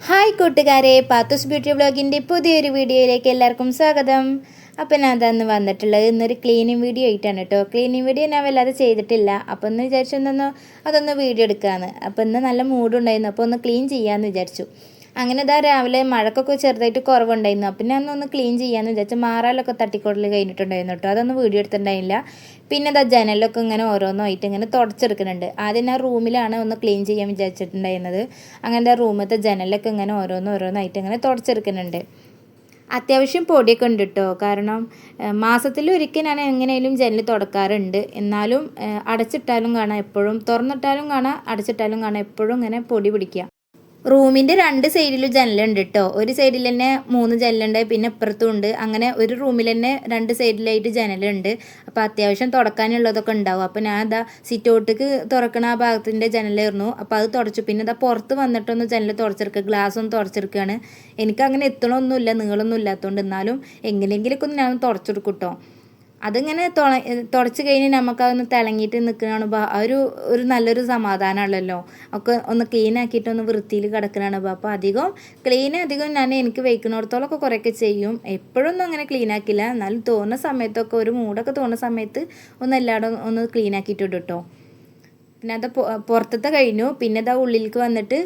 Hi കൂട്ടുകാരെ, Pathu's beauty വ്ളോഗിൻ്റെ പുതിയൊരു വീഡിയോയിലേക്ക് എല്ലാവർക്കും സ്വാഗതം. അപ്പോൾ ഞാൻ അന്ന് വന്നിട്ടുള്ളത് ഇന്നൊരു ക്ലീനിങ് വീഡിയോ ആയിട്ടാണ് കേട്ടോ. ക്ലീനിങ് വീഡിയോ ഞാൻ വല്ലാതെ ചെയ്തിട്ടില്ല. അപ്പോൾ ഒന്ന് വിചാരിച്ചു അതൊന്ന് വീഡിയോ എടുക്കാമെന്ന്. അപ്പോൾ ഇന്ന് നല്ല മൂഡുണ്ടായിരുന്നു, അപ്പോൾ ഒന്ന് ക്ലീൻ ചെയ്യാമെന്ന് വിചാരിച്ചു. അങ്ങനെ ഇതാ രാവിലെ മഴക്കൊക്കെ ചെറുതായിട്ട് കുറവുണ്ടായിരുന്നു. അപ്പം ഞാൻ ഒന്ന് ക്ലീൻ ചെയ്യാമെന്ന് വിചാരിച്ചു. മാറാലൊക്കെ തട്ടിക്കൊടൽ കഴിഞ്ഞിട്ടുണ്ടായിരുന്നു കേട്ടോ. അതൊന്നും വീഡിയോ എടുത്തിട്ടുണ്ടായില്ല. പിന്നെ ഇതാ ജനലൊക്കെ ഇങ്ങനെ ഓരോന്നായിട്ട് ഇങ്ങനെ തുടച്ചെടുക്കുന്നുണ്ട്. ആദ്യം ഞാൻ റൂമിലാണ് ഒന്ന് ക്ലീൻ ചെയ്യാൻ വിചാരിച്ചിട്ടുണ്ടായിരുന്നത്. അങ്ങനെ റൂമിലത്തെ ജനലൊക്കെ ഇങ്ങനെ ഓരോന്നായിട്ട് ഇങ്ങനെ തുടച്ചെടുക്കുന്നുണ്ട്. അത്യാവശ്യം പൊടിയൊക്കെ ഉണ്ട് കേട്ടോ. കാരണം മാസത്തിലൊരിക്കൽ ഞാൻ എങ്ങനെയും ജനൽ തുടക്കാറുണ്ട്. എന്നാലും അടച്ചിട്ടാലും കാണാം എപ്പോഴും, തുറന്നിട്ടാലും കാണാം അടച്ചിട്ടാലും കാണാം എപ്പോഴും ഇങ്ങനെ പൊടി പിടിക്കുക. റൂമിൻ്റെ രണ്ട് സൈഡിലും ജനലുണ്ട് കേട്ടോ. ഒരു സൈഡിൽ തന്നെ 3 ജനലുണ്ട്, പിന്നെ ഇപ്പുറത്തും ഉണ്ട്. അങ്ങനെ ഒരു റൂമിൽ തന്നെ 2 സൈഡിലായിട്ട് ജനലുണ്ട്. അപ്പോൾ അത്യാവശ്യം തുടക്കാനുള്ളതൊക്കെ ഉണ്ടാവും. അപ്പോൾ ഞാൻ അതാ സിറ്റ് ഔട്ടിക്ക് തുറക്കണ ആ ഭാഗത്തിൻ്റെ ജനലായിരുന്നു. അപ്പോൾ അത് തുടച്ചു. പിന്നെ ഇതാ പുറത്ത് വന്നിട്ടൊന്ന് ജനൽ തുടച്ചെടുക്കുക, ഗ്ലാസ് ഒന്ന് തുടച്ചെടുക്കുകയാണ്. എനിക്കങ്ങനെ എത്തണമൊന്നുമില്ല, നീളമൊന്നും ഇല്ലാത്തതുകൊണ്ട്. എന്നാലും എങ്ങനെയെങ്കിലൊക്കെ ഒന്ന് ഞാൻ തുടച്ചെടുക്കും കേട്ടോ. അതിങ്ങനെ തുടച്ച് കഴിഞ്ഞ് നമുക്കതൊന്ന് തിളങ്ങിയിട്ട് നിൽക്കണ ഒരു നല്ലൊരു സമാധാനമാണല്ലോ. ഒക്കെ ഒന്ന് ക്ലീൻ ആക്കിയിട്ട് ഒന്ന് വൃത്തിയിൽ കിടക്കണതാണ്. അപ്പോൾ അധികം ഞാൻ എനിക്ക് വയ്ക്കുന്നിടത്തോളമൊക്കെ കുറേയൊക്കെ ചെയ്യും. എപ്പോഴൊന്നും അങ്ങനെ ക്ലീൻ ആക്കില്ല. എന്നാലും തോന്നുന്ന സമയത്തൊക്കെ ഒരു മൂടൊക്കെ തോന്നുന്ന സമയത്ത് ഒന്ന് എല്ലായിടും ഒന്ന് ക്ലീൻ ആക്കിയിട്ടുണ്ട് കേട്ടോ. പിന്നെ അത് പുറത്തത്തെ കഴിഞ്ഞു. പിന്നെ ഇതാ ഉള്ളിലേക്ക് വന്നിട്ട്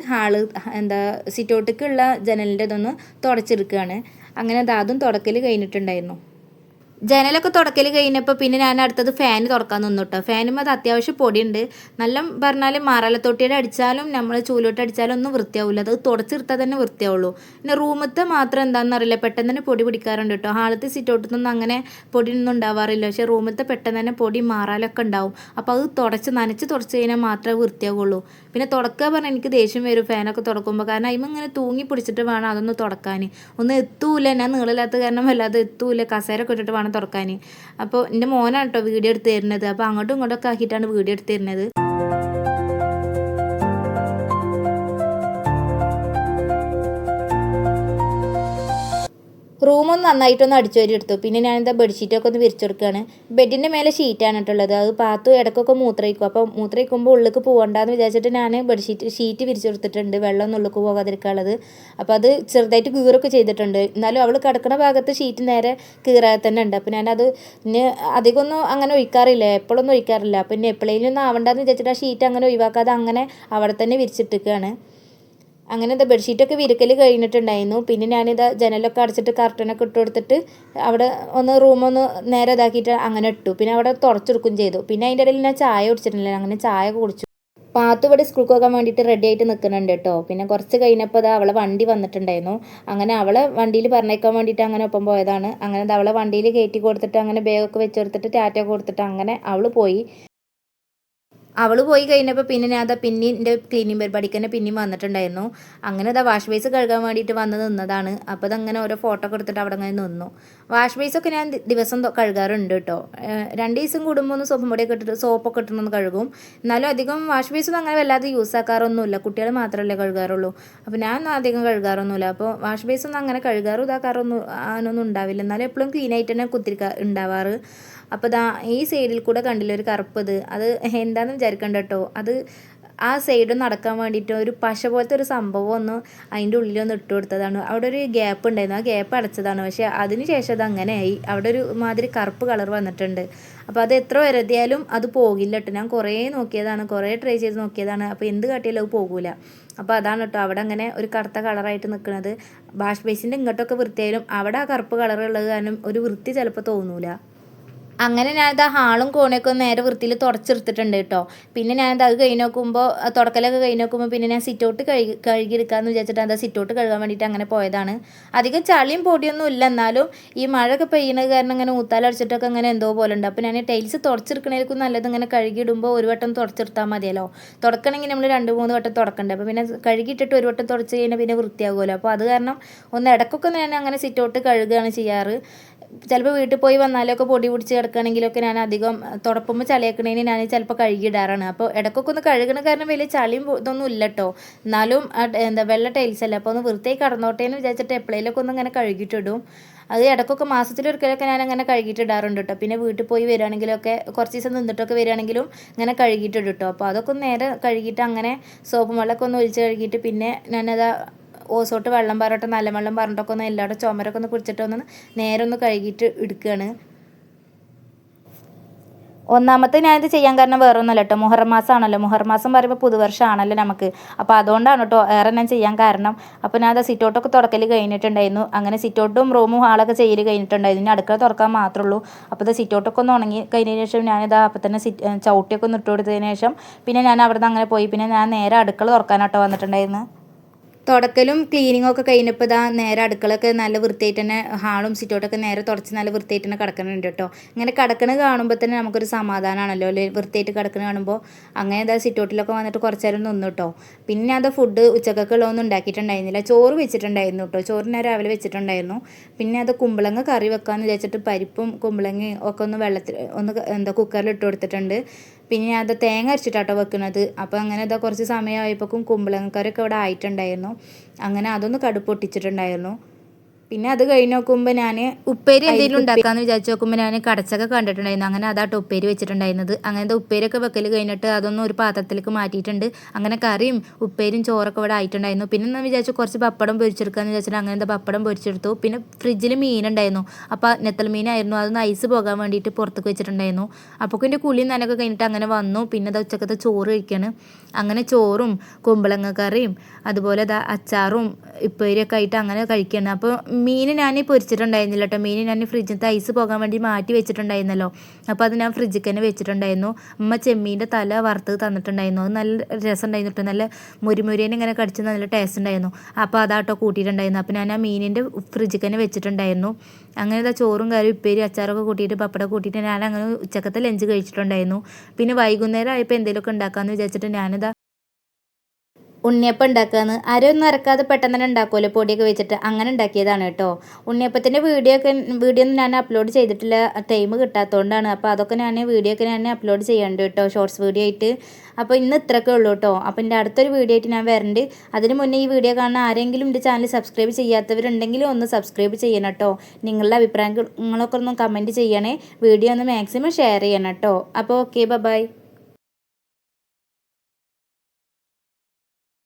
സിറ്റ് ഔട്ടിലേക്കുള്ള ജനലിൻ്റെ ഇതൊന്ന് തുടച്ചെടുക്കുകയാണ്. അങ്ങനെ അതും തുടക്കൽ കഴിഞ്ഞിട്ടുണ്ടായിരുന്നു. ജനലൊക്കെ തുടക്കൽ കഴിഞ്ഞപ്പോൾ പിന്നെ ഞാൻ അടുത്തത് ഫാൻ തുറക്കാൻ നിന്നു കേട്ടോ. ഫാനും അത് അത്യാവശ്യം പൊടിയുണ്ട്. നല്ല പറഞ്ഞാൽ മറാലത്തൊട്ടിയുടെ അടിച്ചാലും നമ്മൾ ചൂലോട്ട് അടിച്ചാലും ഒന്നും വൃത്തിയാവില്ല. അത് തുടച്ചെടുത്താൽ തന്നെ വൃത്തിയാവുള്ളൂ. പിന്നെ റൂമത്തെ മാത്രം എന്താണെന്ന് അറിയില്ല, പെട്ടെന്ന് തന്നെ പൊടി പിടിക്കാറുണ്ട് കേട്ടോ. ഹാളത്തെ സിറ്റൗട്ടിൽ അങ്ങനെ പൊടിയൊന്നും ഉണ്ടാവാറില്ല. പക്ഷേ റൂമത്തെ പെട്ടെന്ന് തന്നെ പൊടി മാറാലൊക്കെ ഉണ്ടാവും. അപ്പോൾ അത് നനച്ച് തുടച്ച് കഴിഞ്ഞാൽ മാത്രമേ വൃത്തിയാവുള്ളൂ. പിന്നെ തുടക്കുക പറഞ്ഞാൽ എനിക്ക് ദേഷ്യം വരും ഫാനൊക്കെ തുടക്കുമ്പോൾ. കാരണം അതിന് ഇങ്ങനെ തൂങ്ങി പിടിച്ചിട്ട് വേണം അതൊന്ന് തുടക്കാൻ. ഒന്നും എത്തൂല, ഞാൻ നീളില്ലാത്ത കാരണം വല്ലാതെ എത്തൂല. കസേരൊക്കെ ഇട്ടിട്ട് വേണം തുറക്കാൻ. അപ്പോൾ എൻ്റെ മോനാണ് കേട്ടോ വീഡിയോ എടുത്ത് തരുന്നത്. അപ്പോൾ അങ്ങോട്ടും ഇങ്ങോട്ടൊക്കെ ആക്കിയിട്ടാണ് വീഡിയോ എടുത്ത് തരുന്നത്. റൂമൊന്ന് നന്നായിട്ടൊന്ന് അടിച്ചു വരി എടുത്തു. പിന്നെ ഞാനെന്താ ബെഡ്ഷീറ്റൊക്കെ ഒന്ന് വിരിച്ചെടുക്കുകയാണ്. ബെഡിൻ്റെ മേലെ ഷീറ്റാണ് കേട്ടുള്ളത്. അത് പാത്തു ഇടയ്ക്കൊക്കെ മൂത്രയിക്കും. അപ്പോൾ മൂത്രയിക്കുമ്പോൾ ഉള്ളിലേക്ക് പോകണ്ടെന്ന് വിചാരിച്ചിട്ട് ഞാൻ ഷീറ്റ് വിരിച്ചെടുത്തിട്ടുണ്ട്, വെള്ളമൊന്നും ഉള്ളിലേക്ക് പോകാതിരിക്കാനുള്ളത്. അപ്പോൾ അത് ചെറുതായിട്ട് കീറൊക്കെ ചെയ്തിട്ടുണ്ട്. എന്നാലും അവൾ കിടക്കുന്ന ഭാഗത്ത് ഷീറ്റ് നേരെ കീറാതെ തന്നെ ഉണ്ട്. അപ്പോൾ ഞാനത് പിന്നെ അധികമൊന്നും അങ്ങനെ ഒഴിക്കാറില്ല, എപ്പോഴൊന്നും ഒഴിക്കാറില്ല. അപ്പോൾ പിന്നെ എപ്പോഴേലും ഒന്നും ആവണ്ടെന്ന് വിചാരിച്ചിട്ട് ആ ഷീറ്റ് അങ്ങനെ ഒഴിവാക്കാതെ അങ്ങനെ അവിടെ തന്നെ വിരിച്ചിട്ടിരിക്കുകയാണ്. അങ്ങനെ ഇതാ ബെഡ്ഷീറ്റൊക്കെ വിരിക്കൽ കഴിഞ്ഞിട്ടുണ്ടായിരുന്നു. പിന്നെ ഞാനിതാ ജനലൊക്കെ അടച്ചിട്ട് കർട്ടനൊക്കെ ഇട്ട് കൊടുത്തിട്ട് അവിടെ റൂമൊന്ന് നേരെ ഇതാക്കിയിട്ട് അങ്ങനെ ഇട്ടു. പിന്നെ അവിടെ തുടച്ചെടുക്കുകയും ചെയ്തു. പിന്നെ അതിൻ്റെ ഇടയിൽ ഞാൻ ചായ കുടിച്ചിട്ടില്ല. അങ്ങനെ ചായ കുടിച്ചു. പാത്തു ഇവിടെ സ്കൂൾക്ക് പോകാൻ വേണ്ടിയിട്ട് റെഡി ആയിട്ട് നിൽക്കുന്നുണ്ട് കേട്ടോ. പിന്നെ കുറച്ച് കഴിഞ്ഞപ്പോൾ അത് അവളെ വണ്ടി വന്നിട്ടുണ്ടായിരുന്നു. അങ്ങനെ അവളെ വണ്ടിയിൽ പറഞ്ഞേക്കാൻ വേണ്ടിയിട്ട് അങ്ങനെ ഒപ്പം പോയതാണ്. അങ്ങനെ അവളെ വണ്ടിയിൽ കയറ്റി കൊടുത്തിട്ട് അങ്ങനെ ബാഗൊക്കെ വെച്ച് കൊടുത്തിട്ട് ടാറ്റ കൊടുത്തിട്ട് അങ്ങനെ അവൾ പോയി കഴിഞ്ഞപ്പോൾ പിന്നെ ഞാൻ പിന്നെയും എൻ്റെ ക്ലീനിങ് പരിപാടിക്ക് തന്നെ പിന്നെയും വന്നിട്ടുണ്ടായിരുന്നു. അങ്ങനെ വാഷ് ബേസ് കഴുകാൻ വേണ്ടിയിട്ട് വന്ന് നിന്നതാണ്. അപ്പോൾ അതങ്ങനെ ഓരോ ഫോട്ടോ ഒക്കെ എടുത്തിട്ട് അവിടെ അങ്ങനെ നിന്നു. വാഷ് ബേസൊക്കെ ഞാൻ ദിവസം കഴുകാറുണ്ട് കേട്ടോ. 2 ദിവസം കൂടുമ്പോൾ ഒന്ന് സോപ്പൊക്കെ ഇട്ടിട്ടൊന്ന് കഴുകും. എന്നാലും അധികം വാഷ് ബേസൊന്നും അങ്ങനെ വല്ലാതെ യൂസ് ആക്കാറൊന്നുമില്ല. കുട്ടികൾ മാത്രമല്ലേ കഴുകാറുള്ളൂ. അപ്പോൾ ഞാൻ അധികം കഴുകാറൊന്നുമില്ല. അപ്പോൾ വാഷ് ബേസൊന്നും അങ്ങനെ അങ്ങനൊന്നും ഉണ്ടാവില്ല. എന്നാലും എപ്പോഴും ക്ലീൻ ആയിട്ട് തന്നെ ഉണ്ടാവാറ്. അപ്പോൾ ഈ സൈഡിൽ കൂടെ കണ്ടില്ല ഒരു കറുപ്പത്, അത് എന്താണെന്ന് വിചാരിക്കണ്ട കേട്ടോ. അത് ആ സൈഡൊന്ന് അടക്കാൻ വേണ്ടിയിട്ട് ഒരു പശ പോലത്തെ ഒരു സംഭവം ഒന്ന് അതിൻ്റെ ഉള്ളിലൊന്ന് ഇട്ട് കൊടുത്തതാണ്. അവിടെ ഒരു ഗ്യാപ്പ് ഉണ്ടായിരുന്നു, ആ ഗ്യാപ്പ് അടച്ചതാണ്. പക്ഷേ അതിന് ശേഷം അത് അങ്ങനെയായി. അവിടെ ഒരു മാതിരി കറുപ്പ് കളർ വന്നിട്ടുണ്ട്. അപ്പോൾ അത് എത്ര വരുത്തിയാലും അത് പോകില്ല കേട്ടോ. ഞാൻ കുറേ നോക്കിയതാണ്, കുറേ ട്രൈ ചെയ്ത് നോക്കിയതാണ്. അപ്പോൾ എന്ത് കാട്ടിയാലും അത് പോകില്ല. അപ്പോൾ അതാണ് കേട്ടോ അവിടെ അങ്ങനെ ഒരു കറുത്ത കളറായിട്ട് നിൽക്കുന്നത്. വാഷ് ബേസിൻ്റെ ഇങ്ങോട്ടൊക്കെ വൃത്തിയായാലും അവിടെ ആ കറുപ്പ് കളറുള്ളത് കാരണം ഒരു വൃത്തി ചിലപ്പോൾ തോന്നൂല. അങ്ങനെ ഞാനത് ഹാളും കോണയൊക്കെ ഒന്ന് നേരെ വൃത്തിയിൽ തുടച്ചെടുത്തിട്ടുണ്ട് കേട്ടോ. പിന്നെ ഞാനത് തുടക്കലൊക്കെ കഴിഞ്ഞ് നോക്കുമ്പോൾ പിന്നെ ഞാൻ സിറ്റ് ഔട്ട് കഴുകിയെടുക്കാമെന്ന് വിചാരിച്ചിട്ട് അത് സിറ്റ് ഔട്ട് കഴുകാൻ വേണ്ടിയിട്ട് അങ്ങനെ പോയതാണ്. അധികം ചളിയും പൊടിയൊന്നും ഇല്ല. എന്നാലും ഈ മഴയൊക്കെ പെയ്യുന്നത് കാരണം ഇങ്ങനെ ഊത്താലടിച്ചിട്ടൊക്കെ അങ്ങനെ എന്തോ പോലെ ഉണ്ട്. അപ്പോൾ ഞാൻ ടൈൽസ് തുടച്ചെടുക്കണേക്കും നല്ലത് ഇങ്ങനെ കഴുകിയിടുമ്പോൾ ഒരു വട്ടം തുടച്ചെടുത്താൽ മതിയല്ലോ. തുടക്കണമെങ്കിൽ നമ്മൾ 2-3 വട്ടം തുടക്കണ്ടേ. അപ്പോൾ പിന്നെ കഴുകിയിട്ടിട്ട് ഒരു വട്ടം തുടച്ച് കഴിഞ്ഞാൽ പിന്നെ വൃത്തിയാകുമല്ലോ. അപ്പോൾ അത് കാരണം ഇടയ്ക്കൊക്കെ ഞാൻ അങ്ങനെ സിറ്റ് ഔട്ട് കഴുകുകയാണ് ചെയ്യാറ്. ചിലപ്പോൾ വീട്ടിൽ പോയി വന്നാലൊക്കെ പൊടി പിടിച്ച് കിടക്കുകയാണെങ്കിലൊക്കെ ഞാൻ അധികം തുടപ്പുമ്പോൾ ചളിയാക്കണേന് ഞാൻ ചിലപ്പോൾ കഴുകിയിടാറാണ്. അപ്പോൾ ഇടയ്ക്കൊക്കെ ഒന്ന് കഴുകണ കാരണം വലിയ ചളിയും ഇതൊന്നും ഇല്ല കേട്ടോ. എന്നാലും വെള്ള ടൈൽസ് അല്ല, അപ്പോൾ ഒന്ന് വൃത്തിയായി കടന്നോട്ടെ എന്ന് വിചാരിച്ചിട്ട് എപ്പോഴേലൊക്കെ ഒന്ന് ഇങ്ങനെ കഴുകിയിട്ടിടും. അത് ഇടയ്ക്കൊക്കെ മാസത്തിലൊരിക്കലൊക്കെ ഞാൻ അങ്ങനെ കഴുകിയിട്ടിടാറുണ്ട് കേട്ടോ. പിന്നെ വീട്ടിൽ പോയി വരികയാണെങ്കിലൊക്കെ കുറച്ച് ദിവസം നിന്നിട്ടൊക്കെ വരികയാണെങ്കിലും ഇങ്ങനെ കഴുകിയിട്ടിടും കേട്ടോ. അപ്പോൾ അതൊക്കെ ഒന്ന് നേരെ കഴുകിയിട്ട് അങ്ങനെ സോപ്പും വെള്ളമൊക്കെ ഒന്ന് ഒഴിച്ച് കഴുകിയിട്ട് പിന്നെ ഞാനത് ഓസോട്ട് വെള്ളം പറഞ്ഞിട്ട് നല്ല വെള്ളം പറഞ്ഞിട്ടൊക്കെ ഒന്ന് എല്ലാവരും ചുമരൊക്കെ ഒന്ന് പിടിച്ചിട്ട് ഒന്ന് നേരെ ഒന്ന് കഴുകിയിട്ട് എടുക്കുകയാണ്. ഒന്നാമത്തെ ഞാനിത് ചെയ്യാൻ കാരണം വേറെ ഒന്നുമല്ല കേട്ടോ, മുഹറം മാസമാണല്ലോ. മുഹറം മാസം പറയുമ്പോൾ പുതുവർഷമാണല്ലോ നമുക്ക്. അപ്പോൾ അതുകൊണ്ടാണ് കേട്ടോ ഏറെ ഞാൻ ചെയ്യാൻ കാരണം. അപ്പോൾ ഞാൻ അത് സിറ്റൗട്ടൊക്കെ തുടക്കൽ കഴിഞ്ഞിട്ടുണ്ടായിരുന്നു. അങ്ങനെ സിറ്റൗട്ടും റൂമും ഹാളൊക്കെ ചെയ്യൽ കഴിഞ്ഞിട്ടുണ്ടായിരുന്നു. ഇനി അടുക്കള തുറക്കാൻ മാത്രമേ ഉള്ളൂ. അപ്പോൾ ഇത് സിറ്റൗട്ടൊക്കെ ഒന്ന് ഉണങ്ങി കഴിഞ്ഞതിന് ശേഷം ഞാനിതാ അപ്പോൾ തന്നെ ചവിട്ടിയൊക്കെ ഒന്ന് ഇട്ട് കൊടുത്തതിന് ശേഷം പിന്നെ ഞാൻ അവിടെ നിന്ന് അങ്ങനെ പോയി. പിന്നെ ഞാൻ നേരെ അടുക്കള തുറക്കാനാട്ടോ വന്നിട്ടുണ്ടായിരുന്നു. തുടക്കലും ക്ലീനിങ്ങും ഒക്കെ കഴിഞ്ഞപ്പോൾ ഇതാ നേരെ അടുക്കളൊക്കെ നല്ല വൃത്തിയായിട്ട് തന്നെ ഹാളും സിറ്റൗട്ടൊക്കെ നേരെ തുടച്ച് നല്ല വൃത്തിയായിട്ട് തന്നെ കിടക്കുന്നുണ്ട് കേട്ടോ. ഇങ്ങനെ കിടക്കുന്നത് കാണുമ്പോൾ തന്നെ നമുക്കൊരു സമാധാനമാണല്ലോ അല്ലേ, വൃത്തിയായിട്ട് കിടക്കുന്നത് കാണുമ്പോൾ. അങ്ങനെ ഇതാ സിറ്റൗട്ടിലൊക്കെ വന്നിട്ട് കുറച്ച് നേരം നിന്നു കേട്ടോ. പിന്നെ അത് ഫുഡ് ഉച്ചക്കൊക്കെ ഉള്ളതൊന്നും ഉണ്ടാക്കിയിട്ടുണ്ടായിരുന്നില്ല. ചോറ് വെച്ചിട്ടുണ്ടായിരുന്നു കേട്ടോ, ചോറ് ഞാൻ രാവിലെ വെച്ചിട്ടുണ്ടായിരുന്നു. പിന്നെ അത് കുമ്പളങ്ങ കറി വെക്കാമെന്ന് വിചാരിച്ചിട്ട് പരിപ്പും കുമ്പളങ്ങയും ഒക്കെ ഒന്ന് വെള്ളത്തിൽ ഒന്ന് കുക്കറിൽ ഇട്ട് കൊടുത്തിട്ടുണ്ട്. പിന്നെ അത് തേങ്ങ അരച്ചിട്ടാട്ടോ വെക്കുന്നത്. അപ്പോൾ അങ്ങനെ ഇതാ കുറച്ച് സമയമായപ്പോഴേക്കും കുമ്പളങ്ങക്കറിയൊക്കെ ഇവിടെ ആയിട്ടുണ്ടായിരുന്നു. അങ്ങനെ അതൊന്ന് കടുപ്പ് പൊട്ടിച്ചിട്ടുണ്ടായിരുന്നു. പിന്നെ അത് കഴിഞ്ഞ് നോക്കുമ്പോൾ ഞാൻ ഉപ്പേരി എന്തെങ്കിലും ഉണ്ടാക്കാമെന്ന് വിചാരിച്ച് നോക്കുമ്പോൾ ഞാൻ കടച്ചൊക്കെ കണ്ടിട്ടുണ്ടായിരുന്നു. അങ്ങനെ അതാട്ടോ ഉപ്പേരി വെച്ചിട്ടുണ്ടായിരുന്നത്. അങ്ങനത്തെ ഉപ്പേരിയൊക്കെ വെക്കൽ കഴിഞ്ഞിട്ട് അതൊന്നും ഒരു പാത്രത്തിലേക്ക് മാറ്റിയിട്ടുണ്ട്. അങ്ങനെ കറിയും ഉപ്പേരിയും ചോറൊക്കെ ഇവിടെ ആയിട്ടുണ്ടായിരുന്നു. പിന്നെ ഞാൻ വിചാരിച്ചു കുറച്ച് പപ്പടം പൊരിച്ചെടുക്കാമെന്ന് വിചാരിച്ചിട്ട് അങ്ങനത്തെ പപ്പടം പൊരിച്ചെടുത്തു. പിന്നെ ഫ്രിഡ്ജിൽ മീനുണ്ടായിരുന്നു. അപ്പോൾ നെത്തൽ മീനായിരുന്നു. അതൊന്ന് ഐസ് പോകാൻ വേണ്ടിയിട്ട് പുറത്തേക്ക് വെച്ചിട്ടുണ്ടായിരുന്നു. അപ്പോൾ എൻ്റെ കുളിയും നനയൊക്കെ കഴിഞ്ഞിട്ട് അങ്ങനെ വന്നു. പിന്നെ അത് ഉച്ചക്കത്തെ ചോറ് കഴിക്കുകയാണ്. അങ്ങനെ ചോറും കുമ്പളങ്ങ കറിയും അതുപോലെ അച്ചാറും ഉപ്പേരിയൊക്കെ ആയിട്ട് അങ്ങനെ കഴിക്കുകയാണ്. അപ്പോൾ മീൻ ഞാൻ പൊരിച്ചിട്ടുണ്ടായിരുന്നില്ല കേട്ടോ. മീൻ ഞാൻ ഫ്രിഡ്ജിൽ ഐസ് പോകാൻ വേണ്ടി മാറ്റി വെച്ചിട്ടുണ്ടായിരുന്നല്ലോ. അപ്പോൾ അത് ഞാൻ ഫ്രിഡ്ജിൽ തന്നെ വെച്ചിട്ടുണ്ടായിരുന്നു. അമ്മ ചെമ്മീൻ്റെ തല വറുത്ത് തന്നിട്ടുണ്ടായിരുന്നു. അത് നല്ല രസം ഉണ്ടായിരുന്നു കേട്ടോ. നല്ല മുരിമുരിയേനെ ഇങ്ങനെ കടിച്ച് നല്ല ടേസ്റ്റ് ഉണ്ടായിരുന്നു. അപ്പോൾ അതാട്ടോ കൂട്ടിയിട്ടുണ്ടായിരുന്നു. അപ്പോൾ ഞാൻ ആ മീനിൻ്റെ ഫ്രിഡ്ജിൽ തന്നെ വെച്ചിട്ടുണ്ടായിരുന്നു. അങ്ങനെ ചോറും കറി ഉപ്പേരി അച്ചാറൊക്കെ കൂട്ടിയിട്ട് പപ്പടം കൂട്ടിയിട്ട് ഞാൻ അങ്ങനെ ഉച്ചക്കത്തെ ലഞ്ച് കഴിച്ചിട്ടുണ്ടായിരുന്നു. പിന്നെ വൈകുന്നേരം ആയപ്പോൾ എന്തെങ്കിലുമൊക്കെ ഉണ്ടാക്കാമെന്ന് വിചാരിച്ചിട്ട് ഞാനിതാ ഉണ്ണിയപ്പം ഉണ്ടാക്കുകയെന്ന് അരയൊന്നും അരക്കാതെ പെട്ടെന്ന് തന്നെ ഉണ്ടാക്കുമല്ലോ പൊടിയൊക്കെ വെച്ചിട്ട്, അങ്ങനെ ഉണ്ടാക്കിയതാണ് കേട്ടോ. ഉണ്ണിയപ്പത്തിൻ്റെ വീഡിയോ ഒന്നും ഞാൻ അപ്ലോഡ് ചെയ്തിട്ടില്ല, ടൈം കിട്ടാത്തതുകൊണ്ടാണ്. അപ്പോൾ അതൊക്കെ വീഡിയോ ഒക്കെ ഞാൻ അപ്ലോഡ് ചെയ്യാനുണ്ട് കേട്ടോ, ഷോർട്സ് വീഡിയോ ആയിട്ട്. അപ്പോൾ ഇന്ന് ഇത്രയൊക്കെ ഉള്ളൂ കേട്ടോ. അപ്പോൾ എൻ്റെ അടുത്തൊരു വീഡിയോ ആയിട്ട് ഞാൻ വരണ്ട്. അതിന് മുന്നേ ഈ വീഡിയോ കാണുന്ന ആരെങ്കിലും എൻ്റെ ചാനൽ സബ്സ്ക്രൈബ് ചെയ്യാത്തവരുണ്ടെങ്കിൽ ഒന്ന് സബ്സ്ക്രൈബ് ചെയ്യണം കേട്ടോ. നിങ്ങളുടെ അഭിപ്രായങ്ങളൊക്കെ ഒന്ന് കമൻറ്റ് ചെയ്യണേ. വീഡിയോ ഒന്ന് മാക്സിമം ഷെയർ ചെയ്യണം കേട്ടോ. അപ്പോൾ ഓക്കെ, ബൈ.